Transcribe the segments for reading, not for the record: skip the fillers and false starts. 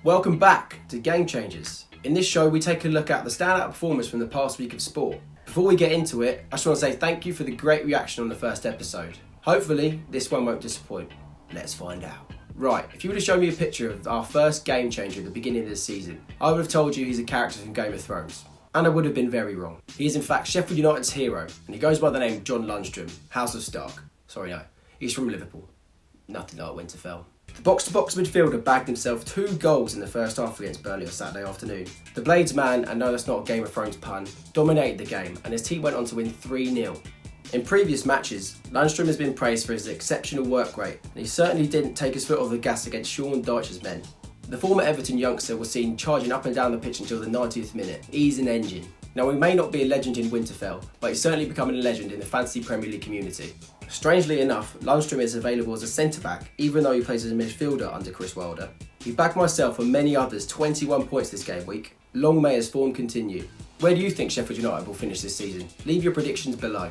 Welcome back to Game Changers. In this show we take a look at the standout performers from the past week of sport. Before we get into it, I just want to say thank you for the great reaction on the first episode. Hopefully this one won't disappoint. Let's find out. Right, if you would have shown me a picture of our first game changer at the beginning of the season, I would have told you he's a character from Game of Thrones. And I would have been very wrong. He is in fact Sheffield United's hero, and he goes by the name of John Lundstram, House of Stark. Sorry, no, he's from Liverpool. Nothing like Winterfell. The box-to-box midfielder bagged himself 2 goals in the first half against Burnley on Saturday afternoon. The Blades man, and no that's not a Game of Thrones pun, dominated the game and his team went on to win 3-0. In previous matches, Lundstram has been praised for his exceptional work rate, and he certainly didn't take his foot off the gas against Dončić's men. The former Everton youngster was seen charging up and down the pitch until the 90th minute. He's an engine. Now he may not be a legend in Winterfell, but he's certainly becoming a legend in the fantasy Premier League community. Strangely enough, Lundstram is available as a centre-back, even though he plays as a midfielder under Chris Wilder. He bagged myself and many others 21 points this game week. Long may his form continue. Where do you think Sheffield United will finish this season? Leave your predictions below.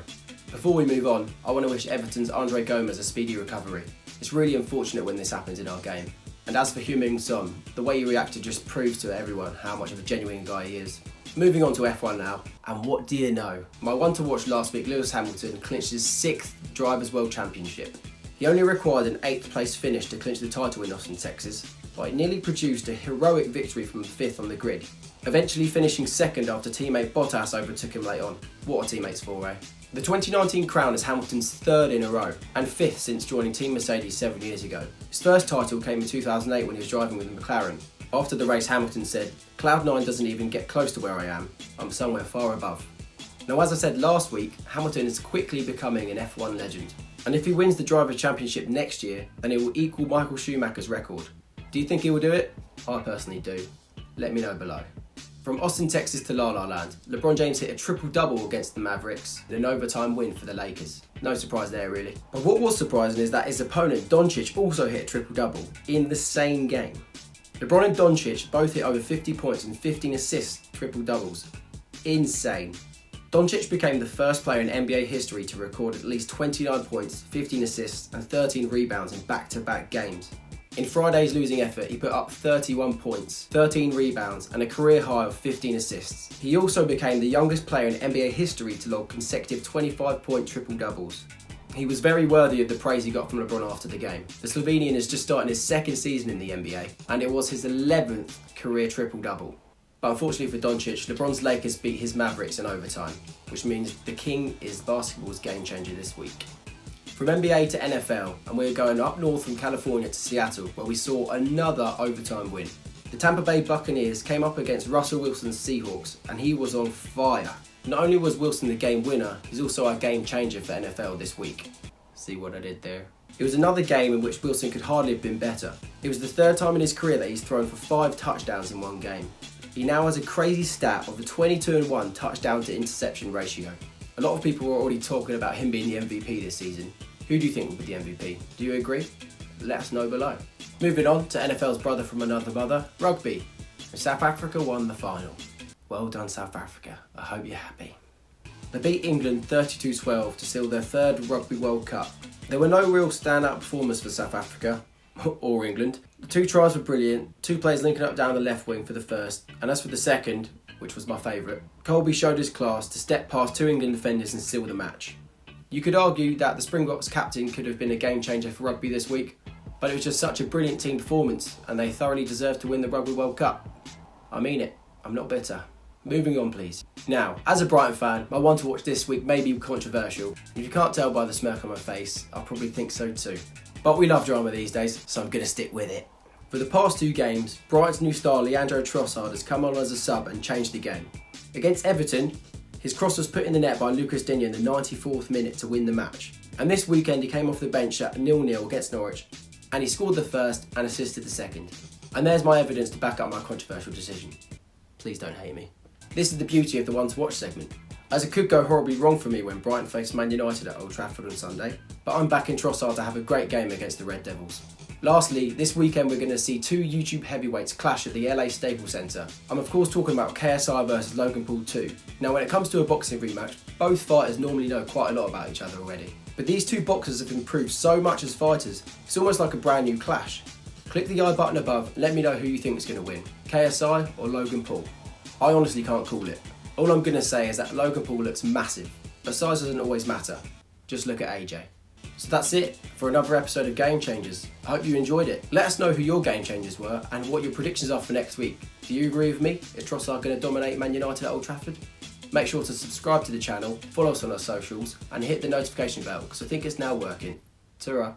Before we move on, I want to wish Everton's Andre Gomes a speedy recovery. It's really unfortunate when this happens in our game. And as for Heung-min Son, the way he reacted just proves to everyone how much of a genuine guy he is. Moving on to F1 now, and what do you know? My one to watch last week, Lewis Hamilton, clinched his 6th Drivers' World Championship. He only required an 8th place finish to clinch the title in Austin, Texas, but he nearly produced a heroic victory from 5th on the grid, eventually finishing 2nd after teammate Bottas overtook him late on. What are teammates for, eh? The 2019 crown is Hamilton's 3rd in a row, and 5th since joining Team Mercedes 7 years ago. His first title came in 2008 when he was driving with McLaren. After the race, Hamilton said, "Cloud9 doesn't even get close to where I am. I'm somewhere far above." Now, as I said last week, Hamilton is quickly becoming an F1 legend. And if he wins the Drivers' Championship next year, then it will equal Michael Schumacher's record. Do you think he will do it? I personally do. Let me know below. From Austin, Texas to La La Land, LeBron James hit a triple-double against the Mavericks in an overtime win for the Lakers. No surprise there, really. But what was surprising is that his opponent, Dončić, also hit a triple-double in the same game. LeBron and Dončić both hit over 50 points and 15 assists, triple-doubles. Insane. Dončić became the first player in NBA history to record at least 29 points, 15 assists and 13 rebounds in back-to-back games. In Friday's losing effort, he put up 31 points, 13 rebounds and a career high of 15 assists. He also became the youngest player in NBA history to log consecutive 25-point triple-doubles. He was very worthy of the praise he got from LeBron after the game. The Slovenian is just starting his 2nd season in the NBA, and it was his 11th career triple-double. But unfortunately for Dončić, LeBron's Lakers beat his Mavericks in overtime, which means the king is basketball's game changer this week. From NBA to NFL, and we're going up north from California to Seattle, where we saw another overtime win. The Tampa Bay Buccaneers came up against Russell Wilson's Seahawks, and he was on fire. Not only was Wilson the game winner, he's also our game changer for NFL this week. See what I did there? It was another game in which Wilson could hardly have been better. It was the 3rd time in his career that he's thrown for 5 touchdowns in one game. He now has a crazy stat of a 22-1 touchdown to interception ratio. A lot of people were already talking about him being the MVP this season. Who do you think will be the MVP? Do you agree? Let us know below. Moving on to NFL's brother from another mother, rugby. South Africa won the final. Well done, South Africa. I hope you're happy. They beat England 32-12 to seal their 3rd Rugby World Cup. There were no real standout performers for South Africa, or England. The 2 tries were brilliant, 2 players linking up down the left wing for the first, and as for the second, which was my favourite, Colby showed his class to step past 2 England defenders and seal the match. You could argue that the Springboks captain could have been a game changer for rugby this week, but it was just such a brilliant team performance and they thoroughly deserved to win the Rugby World Cup. I mean it, I'm not bitter. Moving on please. Now, as a Brighton fan, my one to watch this week may be controversial. If you can't tell by the smirk on my face, I'll probably think so too. But we love drama these days, so I'm going to stick with it. For the past 2 games, Brighton's new star Leandro Trossard has come on as a sub and changed the game. Against Everton, his cross was put in the net by Lucas Digne in the 94th minute to win the match. And this weekend he came off the bench at 0-0 against Norwich, and he scored the first and assisted the second. And there's my evidence to back up my controversial decision. Please don't hate me. This is the beauty of the one to watch segment, as it could go horribly wrong for me when Brighton faced Man United at Old Trafford on Sunday, but I'm backing Trossard to have a great game against the Red Devils. Lastly, this weekend we're going to see 2 YouTube heavyweights clash at the LA Staples Center. I'm of course talking about KSI versus Logan Paul 2. Now when it comes to a boxing rematch, both fighters normally know quite a lot about each other already. But these 2 boxers have improved so much as fighters, it's almost like a brand new clash. Click the I button above and let me know who you think is going to win, KSI or Logan Paul. I honestly can't call it. All I'm going to say is that Logan Paul looks massive, but size doesn't always matter. Just look at AJ. So that's it for another episode of Game Changers. I hope you enjoyed it. Let us know who your game changers were and what your predictions are for next week. Do you agree with me? Is Trossard going to dominate Man United at Old Trafford? Make sure to subscribe to the channel, follow us on our socials and hit the notification bell because I think it's now working. Ta-ra.